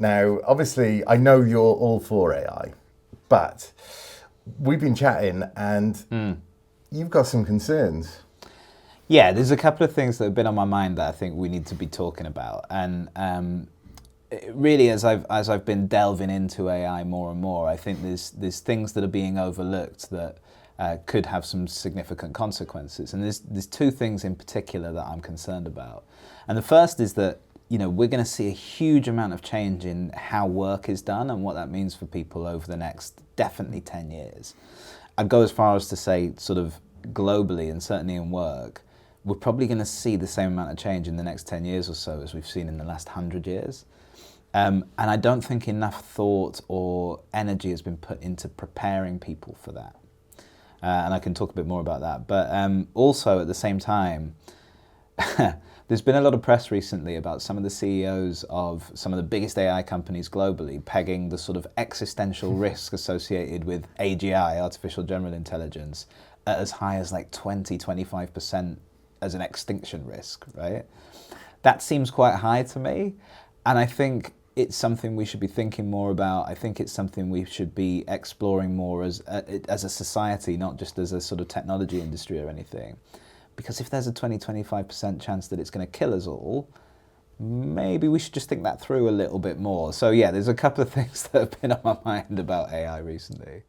Now, obviously, I know you're all for AI, but we've been chatting and you've got some concerns. Yeah, there's a couple of things that have been on my mind that I think we need to be talking about. And really, as I've been delving into AI more and more, I think there's things that are being overlooked that could have some significant consequences. And there's two things in particular that I'm concerned about. And the first is that we're going to see a huge amount of change in how work is done and what that means for people over the next definitely 10 years. I'd go as far as to say sort of globally and certainly in work, we're probably going to see the same amount of change in the next 10 years or so as we've seen in the last 100 years. And I don't think enough thought or energy has been put into preparing people for that. And I can talk a bit more about that. But also at the same time, there's been a lot of press recently about some of the CEOs of some of the biggest AI companies globally pegging the sort of existential risk associated with AGI, artificial general intelligence, at as high as like 20-25% as an extinction risk, right? That seems quite high to me. And I think it's something we should be thinking more about. I think it's something we should be exploring more as a society, not just as a sort of technology industry or anything. Because if there's a 20-25% chance that it's going to kill us all, maybe we should just think that through a little bit more. So yeah, there's a couple of things that have been on my mind about AI recently.